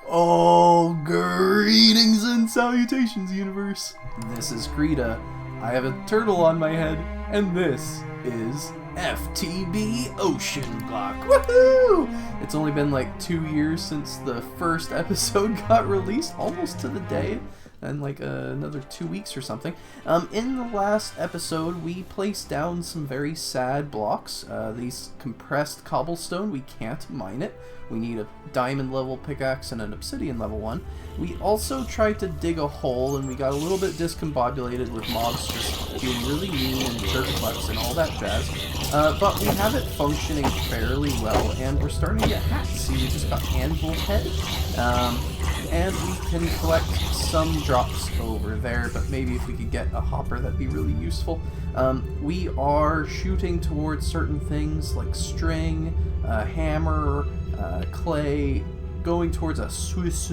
Oh, greetings and salutations, universe. This is Creeta. I have a turtle on my head, and this is FTB Oceanblock. Woohoo! It's only been like 2 years since the first episode got released, almost to the day, and like another 2 weeks or something. In the last episode, we placed down some very sad blocks. These compressed cobblestone, we can't mine it. We need a diamond level pickaxe and an obsidian level one. We also tried to dig a hole, and we got a little bit discombobulated with mobs just being really mean and jerk-butts and all that jazz. But we have it functioning fairly well, and we're starting to get hacks. See, we just got anvil head, and we can collect some drops over there, but maybe if we could get a hopper, that'd be really useful. We are shooting towards certain things like string, hammer, clay, going towards a sluice.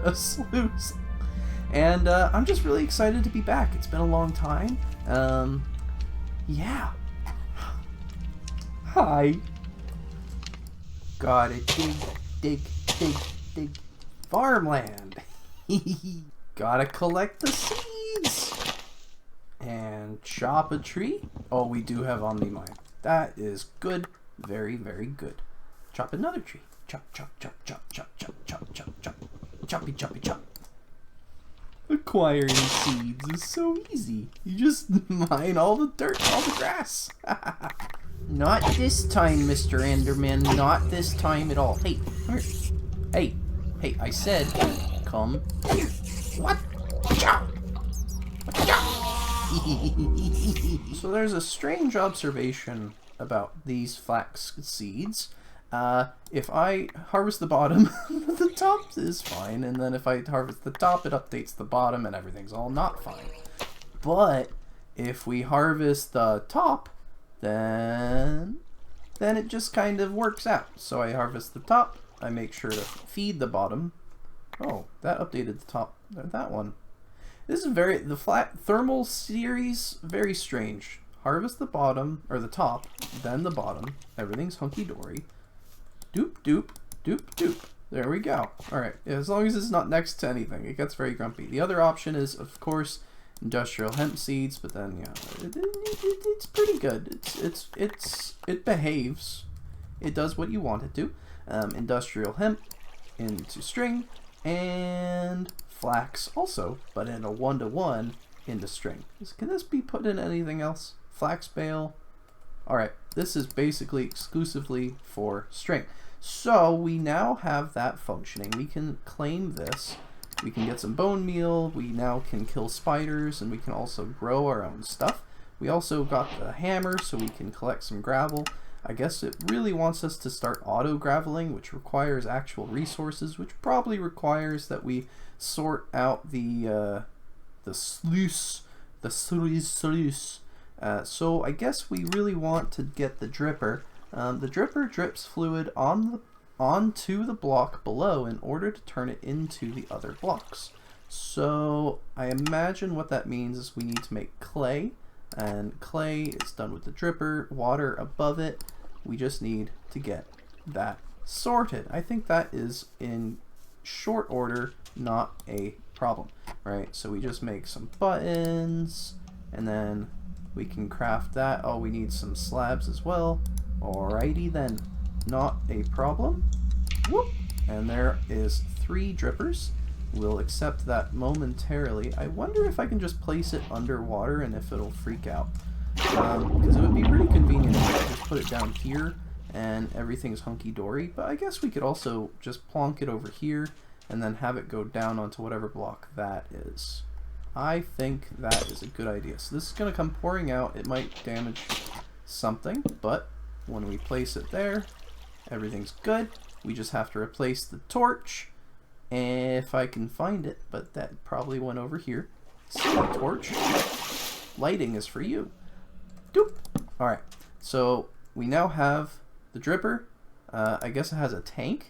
A sluice. And I'm just really excited to be back. It's been a long time. Yeah. Hi. Gotta dig farmland. Gotta collect the seeds. And chop a tree. Oh, we do have Omni-Mine. That is good. Very, very good. Chop another tree. Chop, chop, chop, chop, chop, chop, chop, chop, chop. Choppy, choppy, chop. Acquiring seeds is so easy. You just mine all the dirt, all the grass. Not this time, Mr. Enderman. Not this time at all. Hey, come here. Hey, I said, come here. What? So there's a strange observation about these flax seeds. If I harvest the bottom, the top is fine, and then if I harvest the top, it updates the bottom, and everything's all not fine. But if we harvest the top, then it just kind of works out. So I harvest the top, I make sure to feed the bottom. Oh, that updated the top. That one. This is the flat thermal series, very strange. Harvest the bottom, or the top, then the bottom. Everything's hunky-dory. Doop, doop, doop, doop. There we go. Alright, as long as it's not next to anything, it gets very grumpy. The other option is, of course, industrial hemp seeds, but then, yeah, it's pretty good. It behaves. It does what you want it to. Industrial hemp into string, and flax also, but in a 1-to-1 into string. Can this be put in anything else? Flax bale. Alright, this is basically exclusively for string. So we now have that functioning. We can claim this. We can get some bone meal. We now can kill spiders, and we can also grow our own stuff. We also got the hammer, so we can collect some gravel. I guess it really wants us to start auto-graveling, which requires actual resources, which probably requires that we sort out the sluice. So I guess we really want to get the dripper. The dripper drips fluid onto the block below in order to turn it into the other blocks. So I imagine what that means is we need to make clay, and clay is done with the dripper, water above it. We just need to get that sorted. I think that is in short order, not a problem. Right, so we just make some buttons, and then we can craft that. Oh, we need some slabs as well. Alrighty then, not a problem. Whoop! And there is 3 drippers. We'll accept that momentarily. I wonder if I can just place it underwater and if it'll freak out. Because it would be pretty convenient if I just put it down here and everything's hunky-dory. But I guess we could also just plonk it over here and then have it go down onto whatever block that is. I think that is a good idea. So this is going to come pouring out. It might damage something, but when we place it there, everything's good. We just have to replace the torch, if I can find it, but that probably went over here. See the torch? Lighting is for you. Doop! Alright, so we now have the dripper. I guess it has a tank,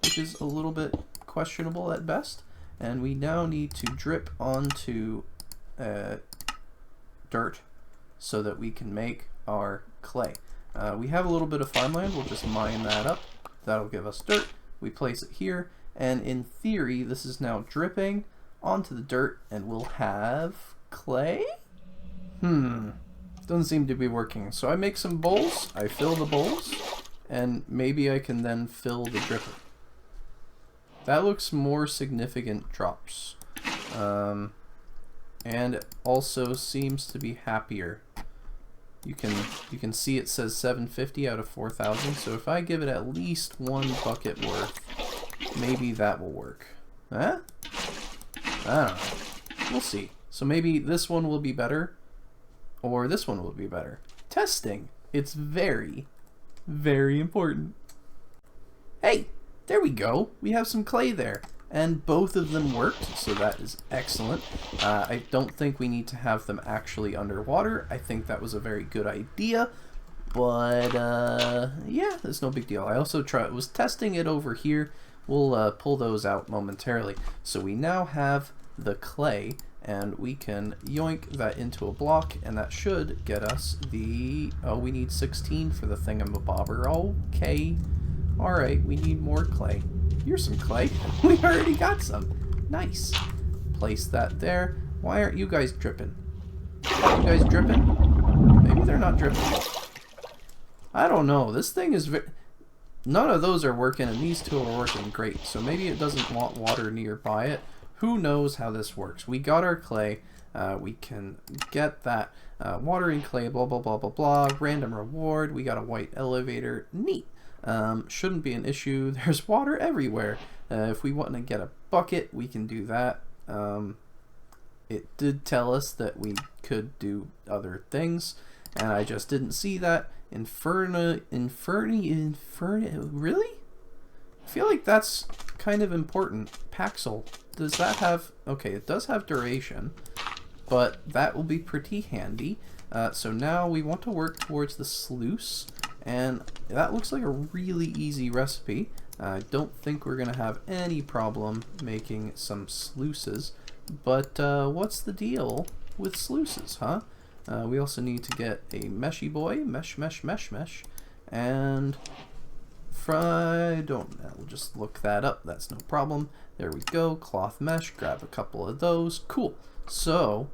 which is a little bit questionable at best. And we now need to drip onto dirt so that we can make our clay. We have a little bit of farmland. We'll just mine that up. That'll give us dirt. We place it here, and in theory, this is now dripping onto the dirt, and we'll have clay? Doesn't seem to be working. So I make some bowls, I fill the bowls, and maybe I can then fill the dripper. That looks more significant drops. And it also seems to be happier. You can see it says 750 out of 4,000, so if I give it at least 1 bucket worth, maybe that will work. Huh? I don't know. We'll see. So maybe this one will be better, or this one will be better. Testing. It's very, very important. Hey, there we go. We have some clay there. And both of them worked, so that is excellent. I don't think we need to have them actually underwater. I think that was a very good idea. But, yeah, it's no big deal. I also was testing it over here. We'll pull those out momentarily. So we now have the clay, and we can yoink that into a block, and that should get us the... Oh, we need 16 for the thingamabobber. Okay. Alright, we need more clay. Here's some clay. We already got some. Nice. Place that there. Why aren't you guys dripping? Are you guys dripping? Maybe they're not dripping. I don't know. This thing is none of those are working, and these two are working great. So maybe it doesn't want water nearby it. Who knows how this works? We got our clay. We can get that watering clay, blah, blah, blah, blah, blah. Random reward. We got a white elevator. Neat. Shouldn't be an issue. There's water everywhere. If we want to get a bucket, we can do that. It did tell us that we could do other things, and I just didn't see that. Inferni, really? I feel like that's kind of important. Paxel, does that have... Okay, it does have duration, but that will be pretty handy. So now we want to work towards the sluice. And that looks like a really easy recipe. I don't think we're going to have any problem making some sluices. But what's the deal with sluices, huh? We also need to get a meshy boy. Mesh. And we'll just look that up. That's no problem. There we go. Cloth mesh. Grab a couple of those. Cool. So,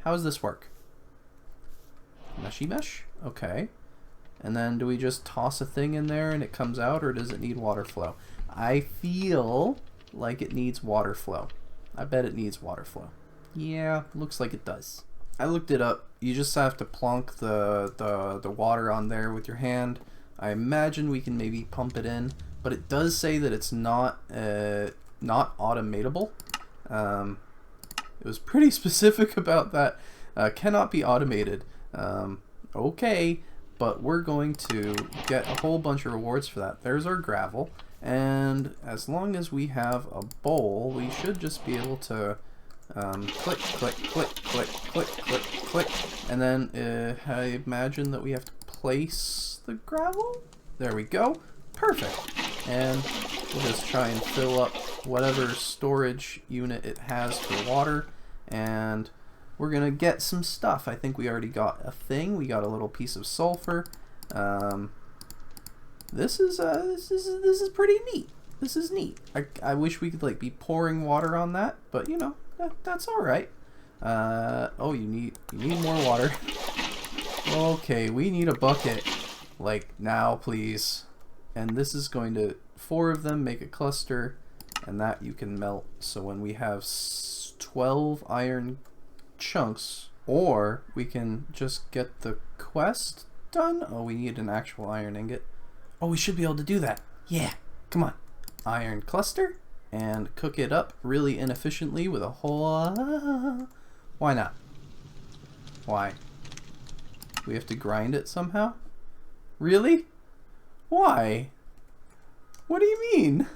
how does this work? Meshy mesh? Okay. And then do we just toss a thing in there and it comes out, or does it need water flow? I feel like it needs water flow. I bet it needs water flow. Yeah, looks like it does. I looked it up. You just have to plonk the water on there with your hand. I imagine we can maybe pump it in, but it does say that it's not automatable. It was pretty specific about that. Cannot be automated. Okay. But we're going to get a whole bunch of rewards for that. There's our gravel, and as long as we have a bowl, we should just be able to click, click, click, click, click, click, click, and then I imagine that we have to place the gravel. There we go. Perfect. And we'll just try and fill up whatever storage unit it has for water, and we're gonna get some stuff. I think we already got a thing. We got a little piece of sulfur. This is pretty neat. This is neat. I wish we could like be pouring water on that, but you know that's all right. Oh, you need more water. Okay, we need a bucket. Like now, please. And this is going to 4 of them make a cluster, and that you can melt. So when we have 12 iron chunks, or we can just get the quest done. Oh, we need an actual iron ingot. Oh, we should be able to do that. Yeah, come on. Iron cluster, and cook it up really inefficiently with a whole... Why not? Why? We have to grind it somehow? Really? Why? What do you mean?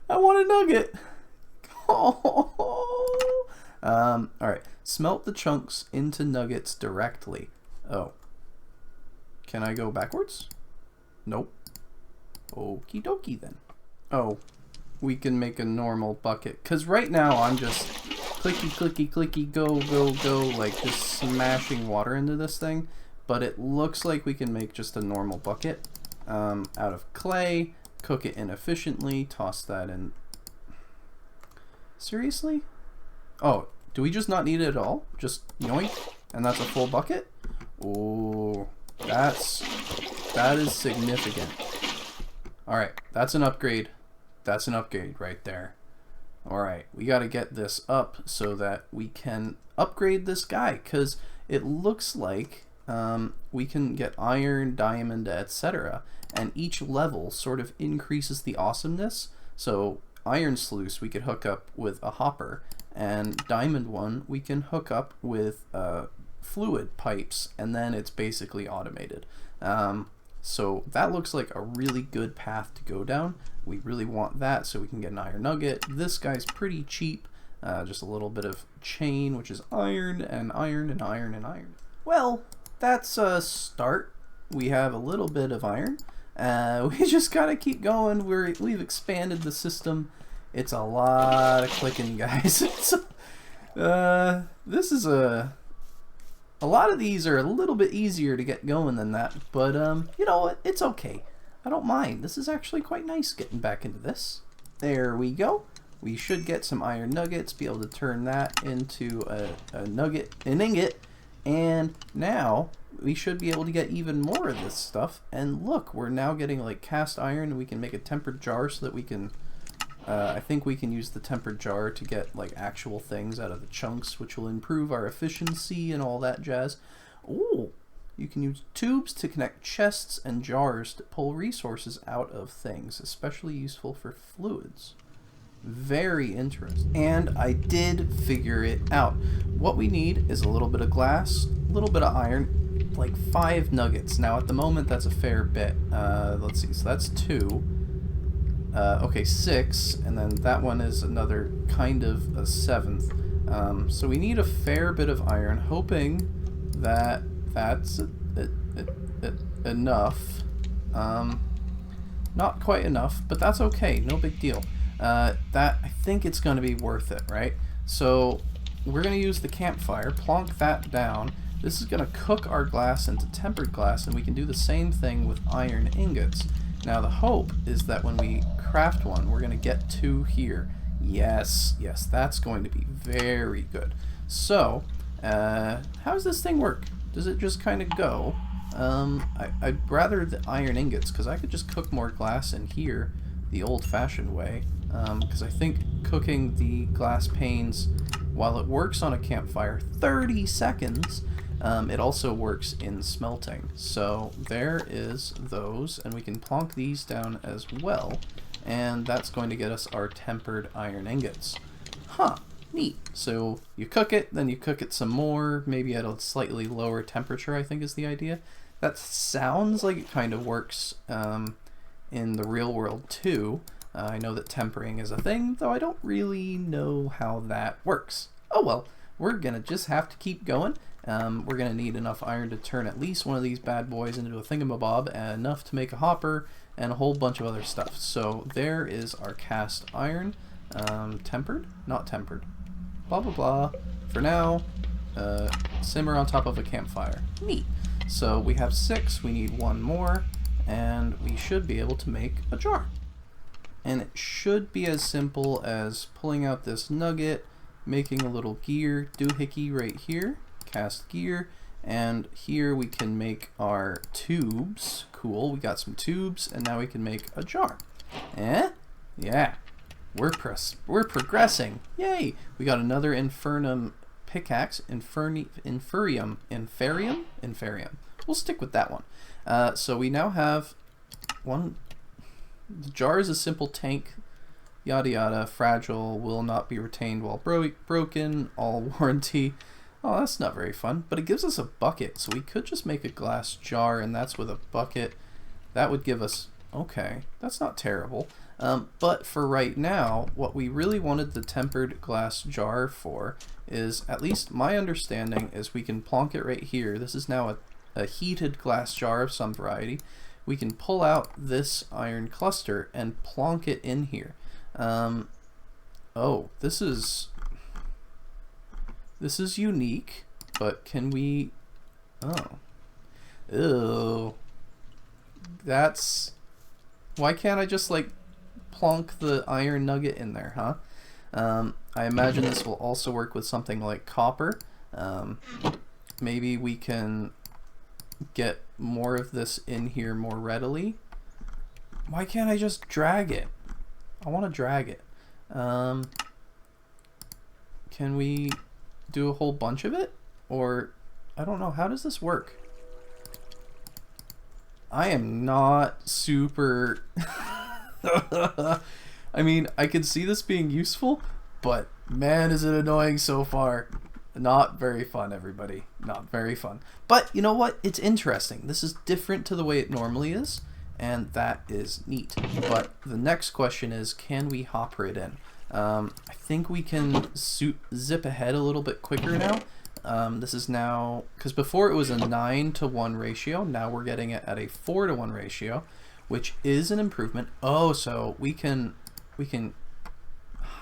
I want a nugget. Oh. Alright. Smelt the chunks into nuggets directly. Oh. Can I go backwards? Nope. Okie dokie then. Oh. We can make a normal bucket. Because right now I'm just clicky, clicky, clicky, go, go, go, like just smashing water into this thing. But it looks like we can make just a normal bucket out of clay, cook it inefficiently, toss that in. Seriously? Oh, do we just not need it at all? Just yoink, and that's a full bucket? Oh, that is significant. Alright, that's an upgrade. That's an upgrade right there. Alright, we got to get this up so that we can upgrade this guy, because it looks like we can get iron, diamond, etc. And each level sort of increases the awesomeness. So iron sluice we could hook up with a hopper, and diamond one we can hook up with fluid pipes, and then it's basically automated. So that looks like a really good path to go down. We really want that so we can get an iron nugget. This guy's pretty cheap, just a little bit of chain, which is iron and iron and iron and iron. Well, that's a start. We have a little bit of iron. We just gotta keep going. We've expanded the system. It's a lot of clicking, guys. This is a lot of these are a little bit easier to get going than that, but you know what? It's okay. I don't mind. This is actually quite nice getting back into this. There we go. We should get some iron nuggets, be able to turn that into an ingot, and now we should be able to get even more of this stuff. And look, we're now getting like cast iron, and we can make a tempered jar so that we can I think we can use the tempered jar to get like actual things out of the chunks, which will improve our efficiency and all that jazz. Oh, you can use tubes to connect chests and jars to pull resources out of things, especially useful for fluids. Very interesting. And I did figure it out. What we need is a little bit of glass, a little bit of iron, like 5 nuggets. Now at the moment that's a fair bit. Let's see, so that's 2. Okay, 6, and then that one is another kind of a 7th. So we need a fair bit of iron, hoping that that's enough. Not quite enough, but that's okay, no big deal. I think it's going to be worth it, right? So we're going to use the campfire, plonk that down. This is going to cook our glass into tempered glass, and we can do the same thing with iron ingots. Now the hope is that when we craft one, we're going to get 2 here. Yes, yes, that's going to be very good. So, how does this thing work? Does it just kind of go? I'd rather the iron ingots, because I could just cook more glass in here the old-fashioned way. Because I think cooking the glass panes, while it works on a campfire 30 seconds, it also works in smelting. So there is those, and we can plonk these down as well, and that's going to get us our tempered iron ingots. Huh, neat. So you cook it, then you cook it some more, maybe at a slightly lower temperature, I think is the idea. That sounds like it kind of works in the real world too. I know that tempering is a thing, though I don't really know how that works. Oh well, we're gonna just have to keep going. We're gonna need enough iron to turn at least one of these bad boys into a thingamabob, and enough to make a hopper and a whole bunch of other stuff. So there is our cast iron. Tempered? Not tempered. Blah blah blah. For now, simmer on top of a campfire. Neat. So we have 6, we need 1 more, and we should be able to make a jar. And it should be as simple as pulling out this nugget, making a little gear doohickey right here, cast gear, and here we can make our tubes. Cool, we got some tubes, and now we can make a jar. Eh? Yeah, we're progressing. Yay! We got another infernum pickaxe, inferium. We'll stick with that one. So we now have one. The jar is a simple tank, yada yada, fragile, will not be retained while broken, all warranty. Oh, that's not very fun, but it gives us a bucket, so we could just make a glass jar, and that's with a bucket. That would give us, okay, that's not terrible. But for right now, what we really wanted the tempered glass jar for is, at least my understanding, is we can plonk it right here. This is now a heated glass jar of some variety. We can pull out this iron cluster and plonk it in here. Oh, this is This is unique, but can we... Oh. Ew. That's... Why can't I just, like, plonk the iron nugget in there, huh? I imagine this will also work with something like copper. Maybe we can get more of this in here more readily. Why can't I just drag it? I want to drag it. Can we do a whole bunch of it? Or, I don't know, how does this work? I am not super... I mean, I can see this being useful, but man, is it annoying so far. Not very fun, everybody. Not very fun. But you know what? It's interesting. This is different to the way it normally is, and that is neat. But the next question is, can we hopper it in? I think we can zip ahead a little bit quicker now. This is now, because before it was a 9-to-1 ratio, now we're getting it at a 4-to-1 ratio, which is an improvement. Oh, so we can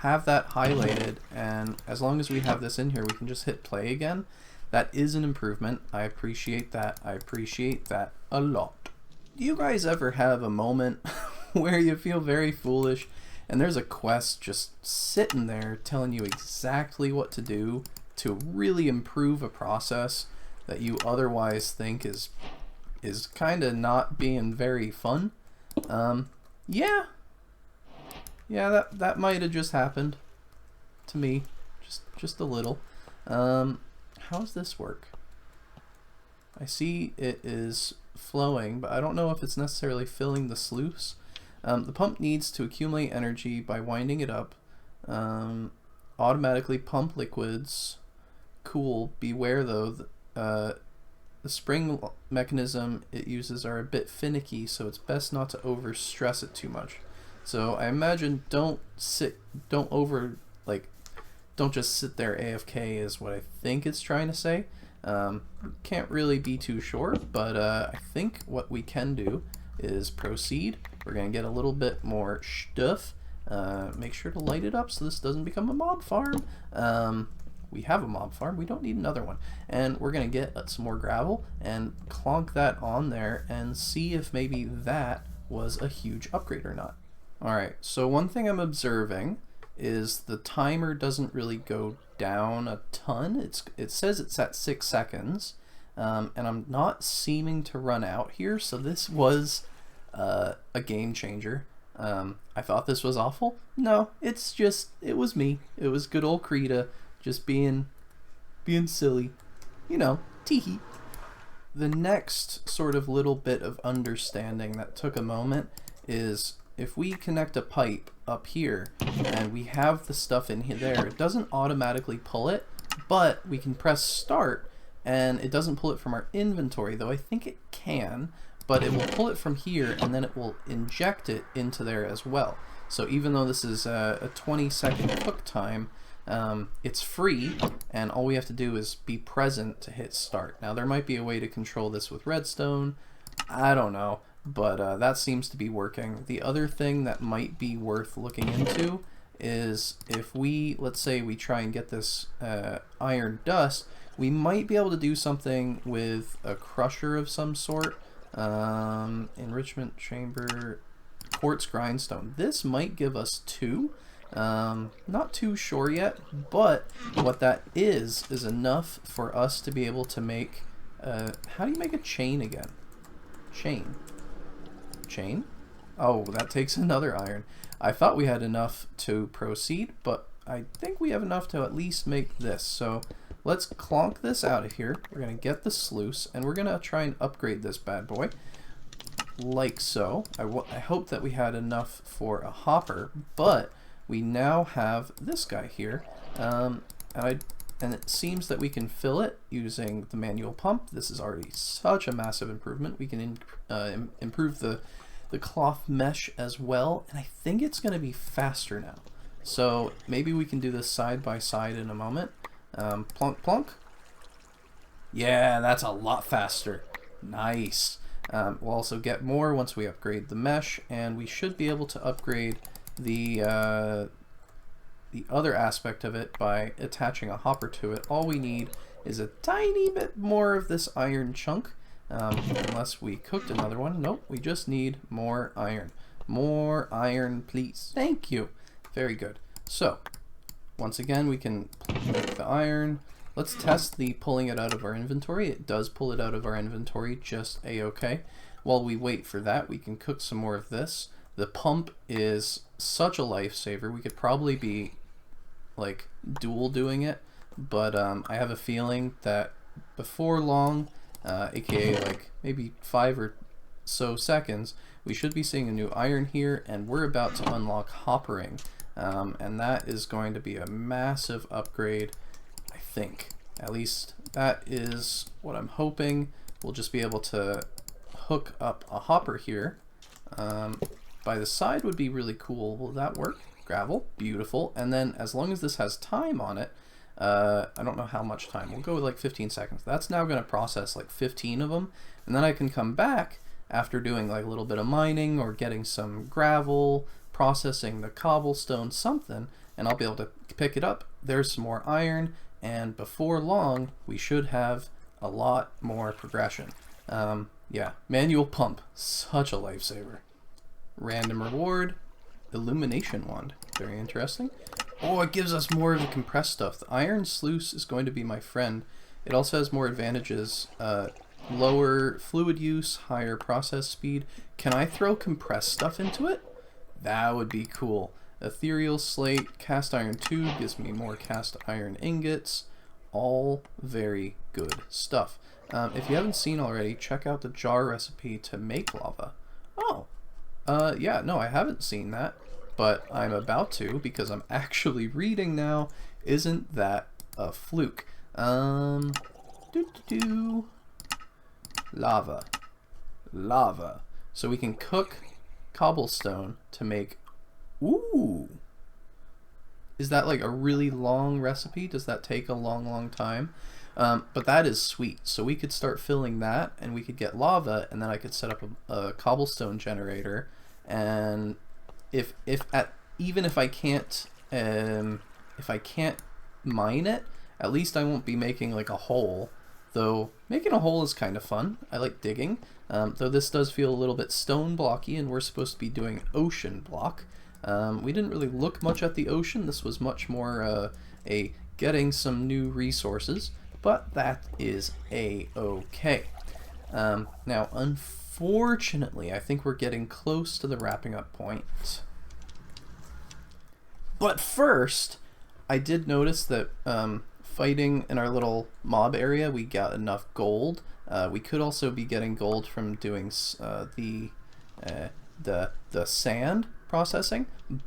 have that highlighted, and as long as we have this in here, we can just hit play again. That is an improvement. I appreciate that. I appreciate that a lot. Do you guys ever have a moment where you feel very foolish and there's a quest just sitting there telling you exactly what to do to really improve a process that you otherwise think is kind of not being very fun? Yeah, that might have just happened to me, just a little. How does this work? I see it is flowing, but I don't know if it's necessarily filling the sluice. The pump needs to accumulate energy by winding it up. Automatically pump liquids. Cool. Beware though, the spring mechanism it uses are a bit finicky, so it's best not to over stress it too much. So I imagine don't just sit there AFK is what I think it's trying to say. Can't really be too sure, but I think what we can do is proceed. We're gonna get a little bit more stuff. Make sure to light it up so this doesn't become a mob farm. We have a mob farm, we don't need another one. And we're gonna get some more gravel and clonk that on there and see if maybe that was a huge upgrade or not. Alright, so one thing I'm observing is the timer doesn't really go down a ton. It says it's at 6 seconds, and I'm not seeming to run out here, so this was a game changer. I thought this was awful. No, it was me. It was good old Creeta just being silly. You know, teehee. The next sort of little bit of understanding that took a moment is if we connect a pipe up here and we have the stuff in here there, it doesn't automatically pull it, but we can press start and it doesn't pull it from our inventory, though I think it can, but it will pull it from here and then it will inject it into there as well. So even though this is a 20-second cook time, it's free, and all we have to do is be present to hit start. Now there might be a way to control this with redstone, I don't know, but that seems to be working. The other thing that might be worth looking into is if let's say we try and get this iron dust, we might be able to do something with a crusher of some sort. Enrichment chamber, quartz grindstone. This might give us 2. Not too sure yet, but what that is enough for us to be able to make how do you make a chain again? Chain? Oh, that takes another iron. I thought we had enough to proceed, but I think we have enough to at least make this. So let's clonk this out of here. We're gonna get the sluice and we're gonna try and upgrade this bad boy like so. I hope that we had enough for a hopper, but we now have this guy here, and it seems that we can fill it using the manual pump. This is already such a massive improvement. We can improve the cloth mesh as well, and I think it's going to be faster now. So maybe we can do this side by side in a moment. Plunk, plunk. Yeah, that's a lot faster. Nice. We'll also get more once we upgrade the mesh, and we should be able to upgrade the the other aspect of it by attaching a hopper to it, all we need is a tiny bit more of this iron chunk, unless we cooked another one. Nope, we just need more iron. More iron, please. Thank you. Very good. So, once again, we can make the iron. Let's test the pulling it out of our inventory. It does pull it out of our inventory just a-okay. While we wait for that, we can cook some more of this. The pump is such a lifesaver. We could probably be like dual doing it, but I have a feeling that before long, aka like maybe 5 or so seconds, we should be seeing a new iron here, and we're about to unlock hoppering, and that is going to be a massive upgrade, I think. At least that is what I'm hoping. We'll just be able to hook up a hopper here. By the side would be really cool. Will that work? Gravel, beautiful. And then as long as this has time on it, I don't know how much time. We'll go with like 15 seconds. That's now going to process like 15 of them, and then I can come back after doing like a little bit of mining or getting some gravel, processing the cobblestone, something, and I'll be able to pick it up. There's some more iron, and before long we should have a lot more progression. Yeah, manual pump, such a lifesaver. Random reward, illumination wand, very interesting. Oh, it gives us more of the compressed stuff. The iron sluice is going to be my friend. It also has more advantages, lower fluid use, higher process speed. Can I throw compressed stuff into it? That would be cool. Ethereal slate, cast iron tube gives me more cast iron ingots. All very good stuff. If you haven't seen already, check out the jar recipe to make lava. Oh, yeah, no, I haven't seen that, but I'm about to because I'm actually reading now. Isn't that a fluke? Lava. Lava. So we can cook cobblestone to make... Ooh! Is that like a really long recipe? Does that take a long time? But that is sweet. So we could start filling that, and we could get lava, and then I could set up a cobblestone generator. And even if I can't mine it, at least I won't be making like a hole. Though making a hole is kind of fun. I like digging. Though this does feel a little bit stone blocky, and we're supposed to be doing Oceanblock. We didn't really look much at the ocean. This was much more a getting some new resources, but that is a-okay. Now, unfortunately, I think we're getting close to the wrapping up point. But first, I did notice that fighting in our little mob area, we got enough gold. We could also be getting gold from doing the sand processing,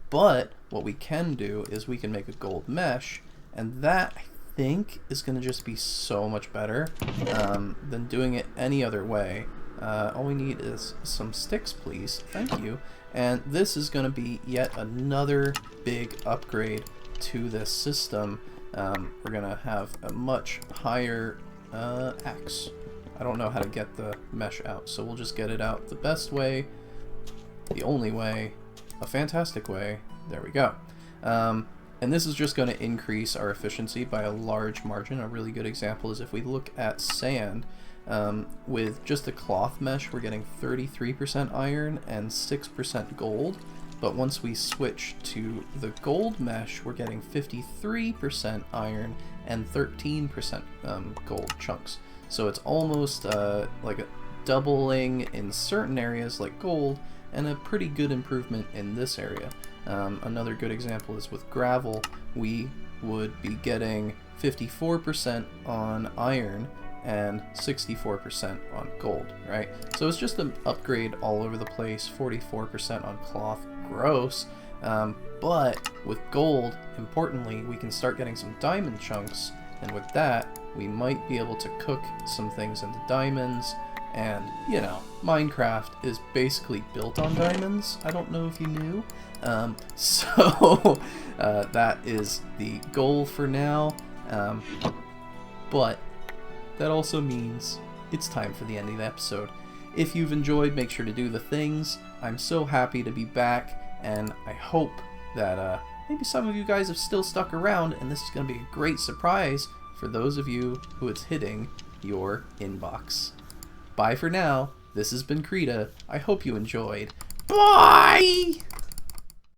but what we can do is we can make a gold mesh, and that I think is going to just be so much better than doing it any other way. All we need is some sticks, please. Thank you. And this is going to be yet another big upgrade to this system. We're going to have a much higher axe. I don't know how to get the mesh out, so we'll just get it out the best way, the only way, a fantastic way. There we go. And this is just going to increase our efficiency by a large margin. A really good example is if we look at sand, with just a cloth mesh, we're getting 33% iron and 6% gold. But once we switch to the gold mesh, we're getting 53% iron and 13% gold chunks. So it's almost like a doubling in certain areas like gold, and a pretty good improvement in this area. Another good example is with gravel. We would be getting 54% on iron and 64% on gold, right? So it's just an upgrade all over the place. 44% on cloth, gross. But with gold, importantly, we can start getting some diamond chunks, and with that, we might be able to cook some things into diamonds. And, you know, Minecraft is basically built on diamonds. I don't know if you knew. So that is the goal for now. But that also means it's time for the end of the episode. If you've enjoyed, make sure to do the things. I'm so happy to be back, and I hope that maybe some of you guys have still stuck around, and this is going to be a great surprise for those of you who it's hitting your inbox. Bye for now. This has been Creeta. I hope you enjoyed. Bye!